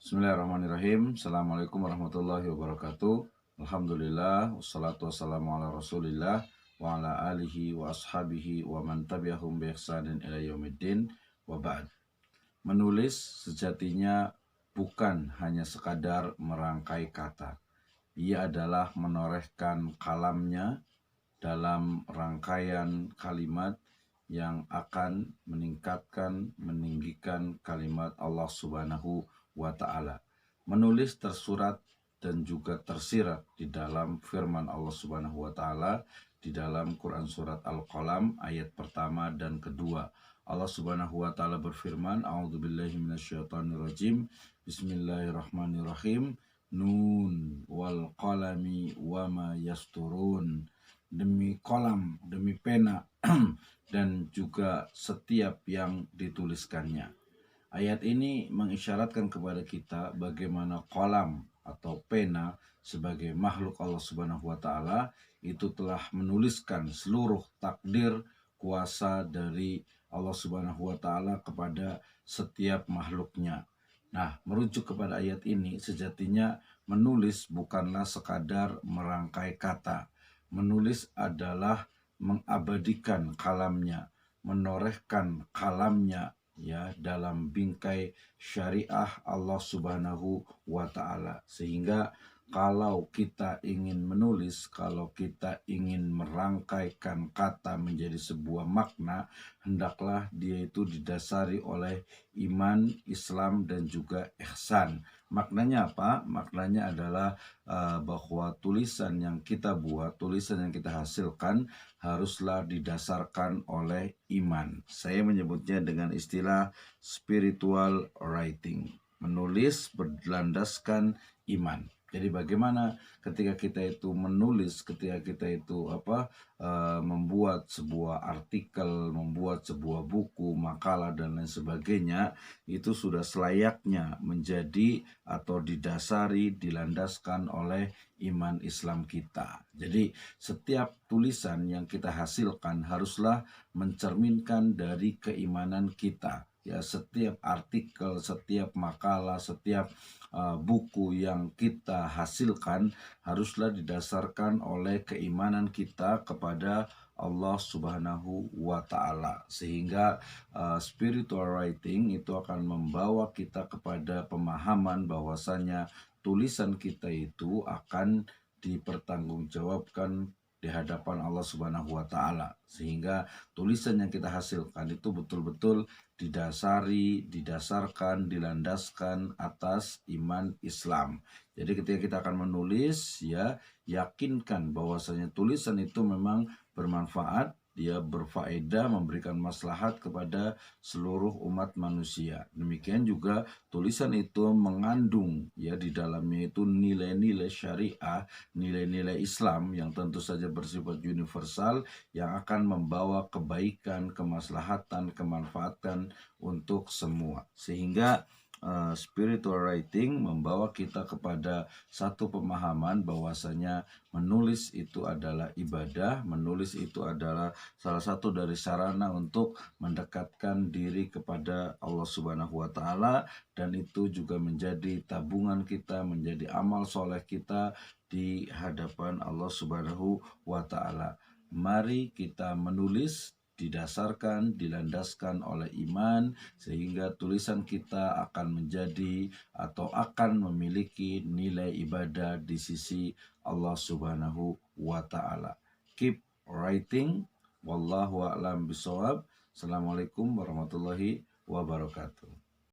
Bismillahirrahmanirrahim. Assalamualaikum warahmatullahi wabarakatuh. Alhamdulillah, wassalatu wassalamu ala rasulillah wa ala alihi wa ashabihi wa man tabi'ahum bi ihsanin ila yaumiddin wa ba'd. Menulis sejatinya bukan hanya sekadar merangkai kata. Ia adalah menorehkan kalamnya dalam rangkaian kalimat yang akan meningkatkan, meninggikan kalimat Allah Subhanahu wa Ta'ala. Menulis tersurat dan juga tersirat di dalam firman Allah Subhanahu wa Ta'ala di dalam Quran surat Al-Qalam ayat pertama dan kedua. Allah Subhanahu wa Ta'ala berfirman, A'udzubillahi minasyaitonirrajim. Bismillahirrahmanirrahim. Nun wal qalami wa ma yasturun. Demi kolam, demi pena, dan juga setiap yang dituliskannya. Ayat ini mengisyaratkan kepada kita bagaimana kolam atau pena sebagai makhluk Allah Subhanahu wa Ta'ala itu telah menuliskan seluruh takdir kuasa dari Allah Subhanahu wa Ta'ala kepada setiap makhluknya. Nah, merujuk kepada ayat ini, sejatinya menulis bukanlah sekadar merangkai kata. Menulis adalah mengabadikan kalamnya, menorehkan kalamnya ya dalam bingkai syariah Allah Subhanahu wa Ta'ala. Sehingga kalau kita ingin menulis, kalau kita ingin merangkaikan kata menjadi sebuah makna, hendaklah dia itu didasari oleh iman, Islam, dan juga ihsan. Maknanya apa? Maknanya adalah bahwa tulisan yang kita buat, tulisan yang kita hasilkan haruslah didasarkan oleh iman. Saya menyebutnya dengan istilah spiritual writing. Menulis berlandaskan iman. Jadi bagaimana ketika kita itu menulis, ketika kita itu membuat sebuah artikel, membuat sebuah buku, makalah dan lain sebagainya, itu sudah selayaknya menjadi atau didasari, dilandaskan oleh iman Islam kita. Jadi setiap tulisan yang kita hasilkan haruslah mencerminkan dari keimanan kita. Ya, setiap artikel, setiap makalah, setiap buku yang kita hasilkan haruslah didasarkan oleh keimanan kita kepada Allah Subhanahu wa Ta'ala. Sehingga spiritual writing itu akan membawa kita kepada pemahaman bahwasanya tulisan kita itu akan dipertanggungjawabkan di hadapan Allah Subhanahu wa Ta'ala. Sehingga tulisan yang kita hasilkan itu betul-betul didasarkan, dilandaskan atas iman Islam. Jadi ketika kita akan menulis, ya yakinkan bahwasanya tulisan itu memang bermanfaat, dia berfaedah, memberikan maslahat kepada seluruh umat manusia. Demikian juga tulisan itu mengandung ya di dalamnya itu nilai-nilai syariah, nilai-nilai Islam yang tentu saja bersifat universal yang akan membawa kebaikan, kemaslahatan, kemanfaatan untuk semua. Sehingga spiritual writing membawa kita kepada satu pemahaman bahwasanya menulis itu adalah ibadah, menulis itu adalah salah satu dari sarana untuk mendekatkan diri kepada Allah Subhanahu wa Ta'ala, dan itu juga menjadi tabungan kita, menjadi amal soleh kita di hadapan Allah Subhanahu wa Ta'ala. Mari kita menulis didasarkan, dilandaskan oleh iman, sehingga tulisan kita akan menjadi atau akan memiliki nilai ibadah di sisi Allah Subhanahu wa Ta'ala. Keep writing. Wallahu a'lam bishawab. Assalamualaikum warahmatullahi wabarakatuh.